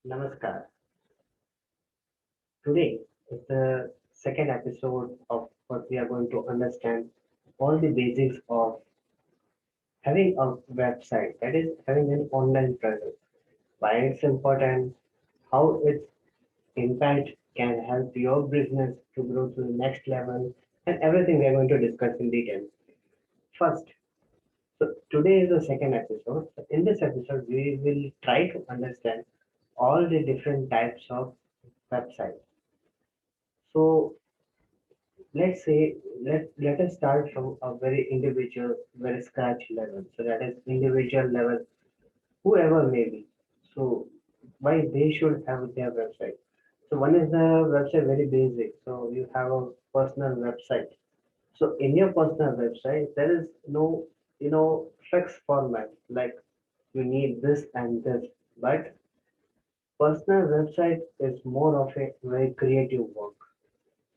Namaskar. Today is the second episode of what we are going to understand all the basics of having a website, that is, having an online presence. Why it's important, how its impact can help your business to grow to the next level, and everything we are going to discuss in detail. First, so today is the second episode. So in this episode, we will try to understand all the different types of websites. So let's say let us start from a very individual, very scratch level. So that is individual level, whoever may be. So why they should have their website. So one is the website very basic. So you have a personal website. So in your personal website, there is no fixed format like you need this and this. But personal website is more of a very creative work.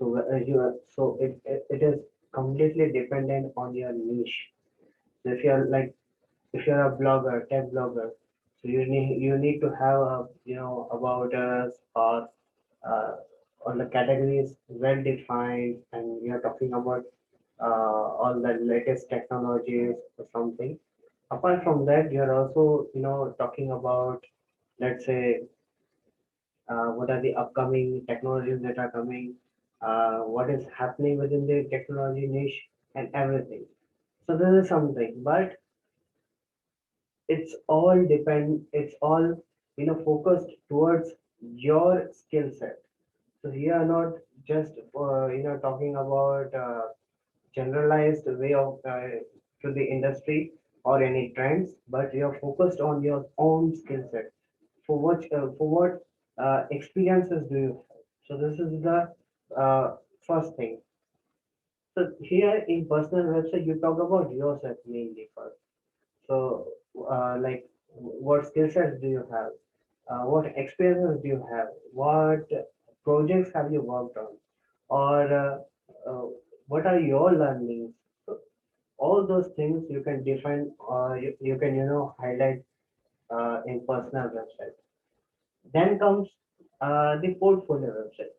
So it is completely dependent on your niche. So if you're a blogger, tech blogger, so you need to have a about us or uh, all the categories well defined, and you're talking about all the latest technologies or something. Apart from that, you're also talking about, let's say, what are the upcoming technologies that are coming, what is happening within the technology niche, and everything. So this is something, but it's all focused towards your skill set. So here are not just talking about generalized way of to the industry or any trends, but you're focused on your own skill set. For what experiences do you have? So this is the first thing. So here in personal website, you talk about yourself mainly first. So what skill sets do you have? What experiences do you have? What projects have you worked on? Or what are your learnings? So all those things you can define, or you can highlight in personal website. Then comes the portfolio website.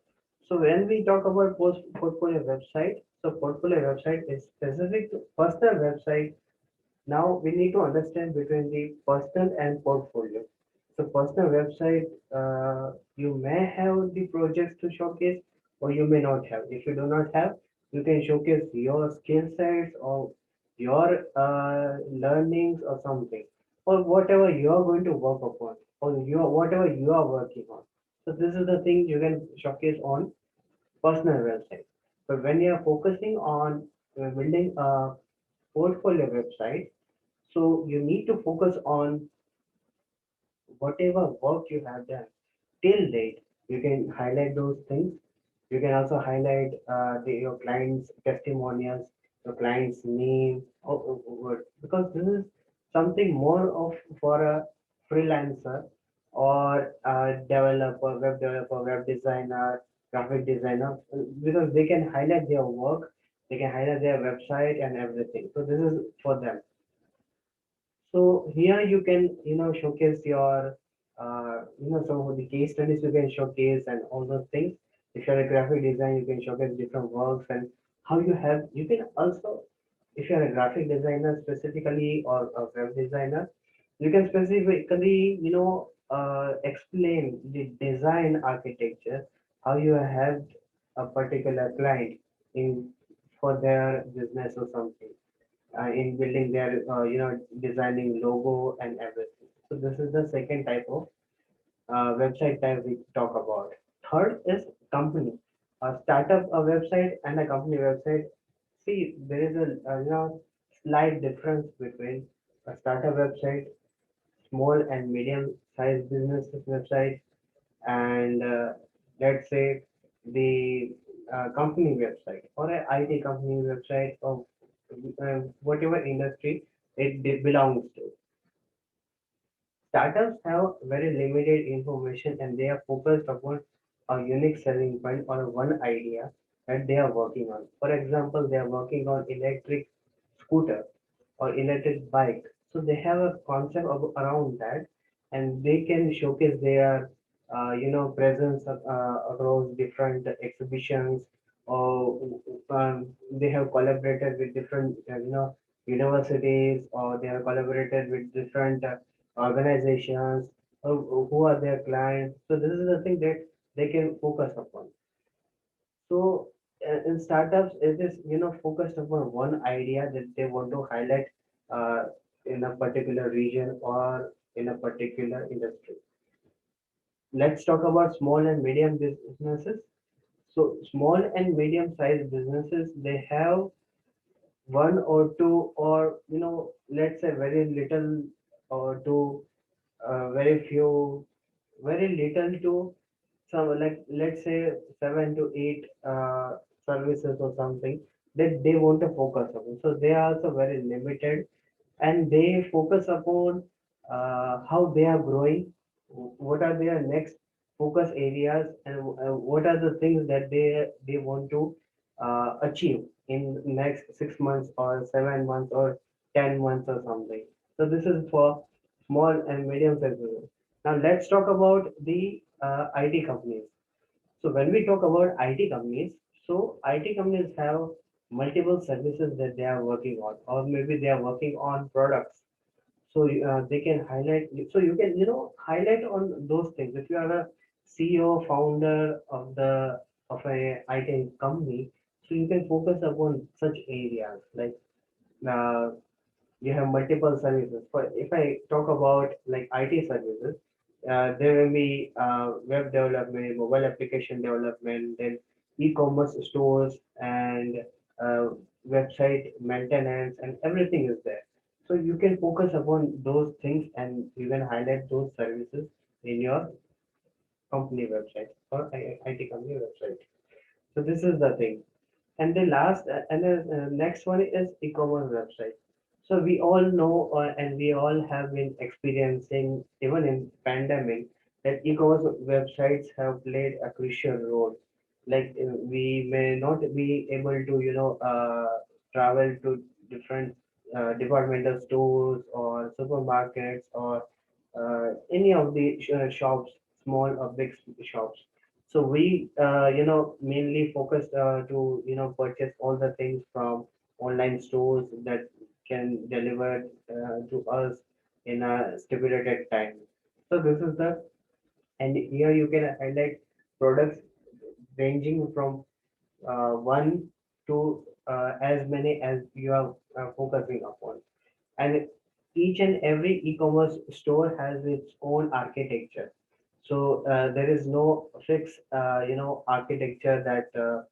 So when we talk about portfolio website, so portfolio website is specific to personal website. Now we need to understand between the personal and portfolio. So personal website, you may have the projects to showcase, or you may not have. If you do not have, you can showcase your skill sets or your learnings or something, or whatever you are going to work upon, or whatever you are working on. So this is the thing you can showcase on personal website. But when you are focusing on building a portfolio website, so you need to focus on whatever work you have done till date. You can highlight those things. You can also highlight your client's testimonials, your client's name, because this is something more of for a freelancer or a developer, web designer, graphic designer, because they can highlight their work, they can highlight their website and everything. So this is for them. So here you can, showcase your, some of the case studies you can showcase and all those things. If you're a graphic designer, you can showcase different works and how you have. You can also, if you're a graphic designer specifically or a web designer, you can specifically, explain the design architecture, how you have a particular client in for their business or something in building their designing logo and everything. So this is the second type of website type we talk about. Third is company, a startup a website and a company website. See, there is a slight difference between a startup website, small and medium sized businesses website, and let's say the company website or a IT company website of whatever industry it belongs to. Startups have very limited information and they are focused upon a unique selling point or one idea that they are working on. For example, they are working on electric scooter or electric bike. So they have a concept around that, and they can showcase their presence across different exhibitions, or they have collaborated with different, universities, or they have collaborated with different organizations, who are their clients. So this is the thing that they can focus upon. So in startups, it is focused upon one idea that they want to highlight uh, in a particular region or in a particular industry. Let's talk about small and medium businesses. So small and medium sized businesses, they have one or two, or let's say very little, or two, very few, very little to some, like let's say 7 to 8 services or something that they want to focus on. So they are also very limited, and they focus upon how they are growing, what are their next focus areas, and what are the things that they want to achieve in next 6 months or 7 months or 10 months or something. So this is for small and medium sized business. Now let's talk about the IT companies. So when we talk about IT companies, so IT companies have multiple services that they are working on, or maybe they are working on products. So they can highlight. So you can highlight on those things. If you are a CEO, founder of a IT company, so you can focus upon such areas like uh, you have multiple services. For if I talk about like IT services, there will be web development, mobile application development, then e-commerce stores, and uh, website maintenance, and everything is there. So you can focus upon those things, and you can highlight those services in your company website or IT company website. So this is the thing. And the last and the next one is e-commerce website. So we all know, and we all have been experiencing even in pandemic, that e-commerce websites have played a crucial role. Like we may not be able to travel to different departmental stores or supermarkets, or any of the shops, small or big shops. So we, mainly focused to, purchase all the things from online stores that can deliver to us in a stipulated time. So this is the, and here you can highlight products ranging from one to as many as you are focusing upon. And each and every e-commerce store has its own architecture. So there is no fixed architecture that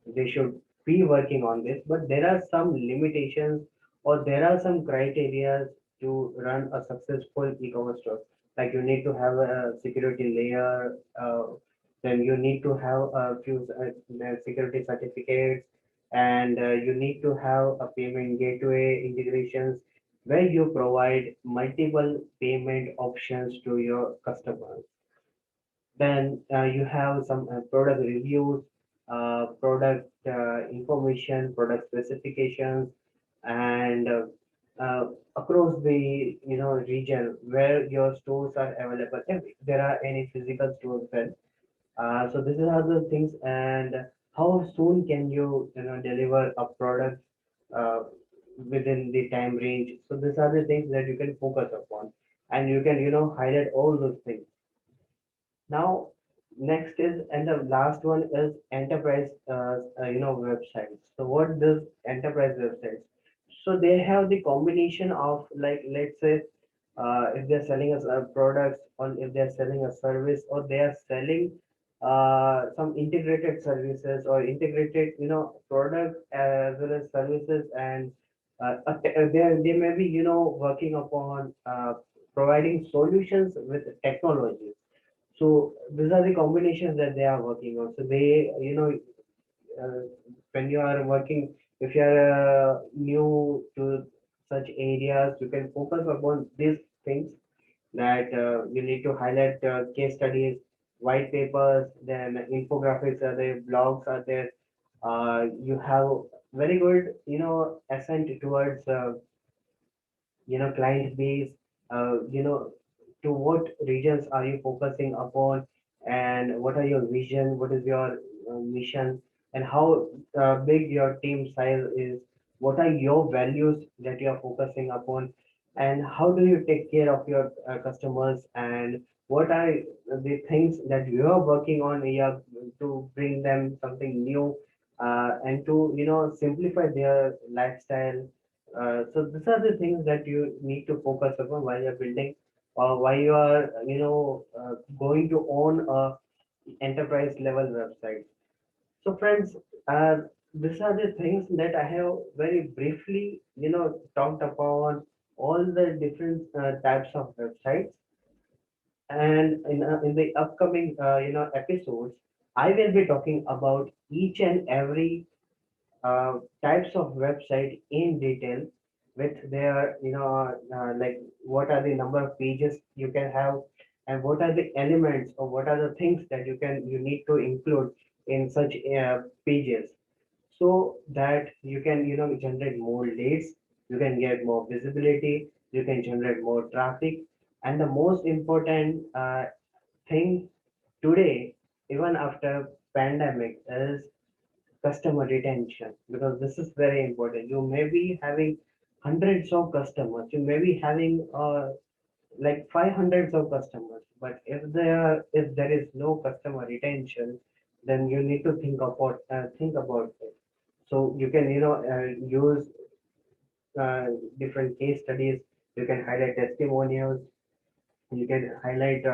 they should be working on this, but there are some limitations, or there are some criteria to run a successful e-commerce store. Like you need to have a security layer, then you need to have a few security certificates, and you need to have a payment gateway integrations where you provide multiple payment options to your customers. Then you have some product reviews, product information, product specifications, and across the region where your stores are available. If there are any physical stores, then so these are the things, and how soon can you deliver a product uh, within the time range. So these are the things that you can focus upon, and you can highlight all those things. Now, next is, and the last one is enterprise, websites. So what does enterprise websites? So they have the combination of, like, let's say, if they're selling us products, or if they're selling a service, or they are selling some integrated services or integrated, products as well as services, and they may be, working upon providing solutions with technology. So these are the combinations that they are working on. So they, uh, when you are working, if you are new to such areas, you can focus upon these things, that you need to highlight case studies, white papers, then infographics are there, blogs are there. You have very good, ascent towards client base, to what regions are you focusing upon, and what are your vision, what is your mission, and how big your team size is, what are your values that you are focusing upon, and how do you take care of your customers, and what are the things that you are working on here to bring them something new, and to simplify their lifestyle. So these are the things that you need to focus upon while you're building, or while you are going to own a enterprise level website. So friends, uh, these are the things that I have very briefly talked upon all the different types of websites. And in the upcoming episodes, I will be talking about each and every types of website in detail, with their like what are the number of pages you can have, and what are the elements, or what are the things that you need to include in such pages, so that you can generate more leads, you can get more visibility, you can generate more traffic. And the most important thing today, even after pandemic, is customer retention, because this is very important. You may be having hundreds of customers, you may be having like 500s of customers, but if there is no customer retention, then you need to think about it. So you can use uh, different case studies, you can highlight testimonials, you can highlight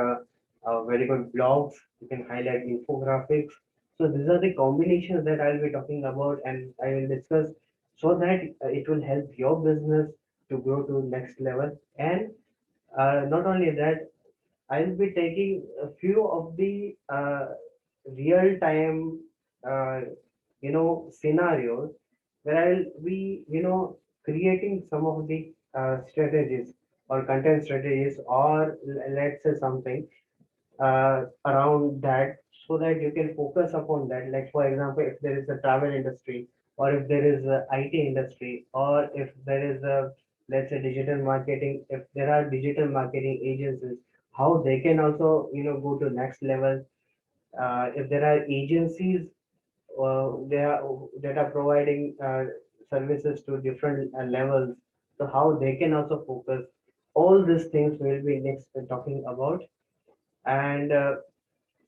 very good blogs, you can highlight infographics. So these are the combinations that I'll be talking about, and I will discuss, so that it will help your business to grow to next level. And not only that, I'll be taking a few of the real time uh, scenarios, where I'll be creating some of the strategies, or content strategies, or let's say something around that, so that you can focus upon that. Like for example, if there is a travel industry, or if there is a IT industry, or if there is a, let's say, digital marketing, if there are digital marketing agencies, how they can also go to next level. If there are agencies that are providing services to different levels, so how they can also focus. All these things will be next talking about. And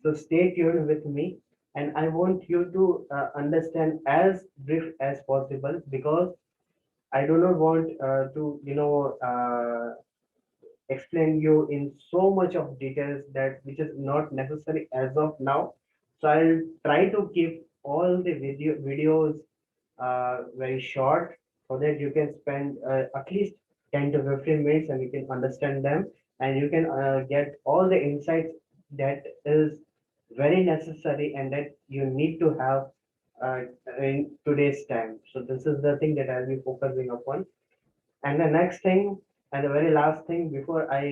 so stay tuned with me, and I want you to understand as brief as possible, because I do not want to explain you in so much of details that which is not necessary as of now. So I'll try to keep all the videos very short, so that you can spend at least 10 to 15 minutes, and you can understand them, and you can get all the insights that is very necessary, and that you need to have uh, in today's time. So this is the thing that I'll be focusing upon. And the next thing, and the very last thing before I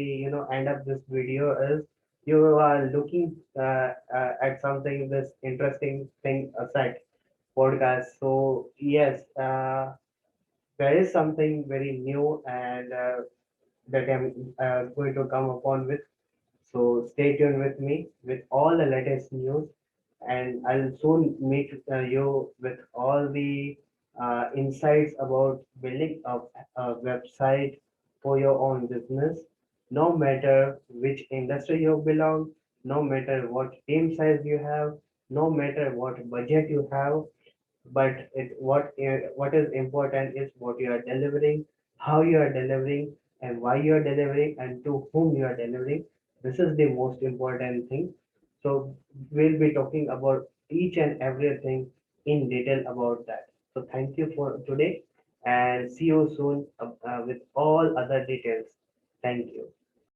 end up this video, is you are looking at something, this interesting thing aside podcast. So yes, there is something very new, and that I'm going to come upon with. So stay tuned with me with all the latest news, and I'll soon meet you with all the insights about building a website for your own business. No matter which industry you belong, no matter what team size you have, no matter what budget you have, but what is important is what you are delivering, how you are delivering, and why you are delivering, and to whom you are delivering. This is the most important thing. So we'll be talking about each and everything in detail about that. So thank you for today, and see you soon with all other details. Thank you.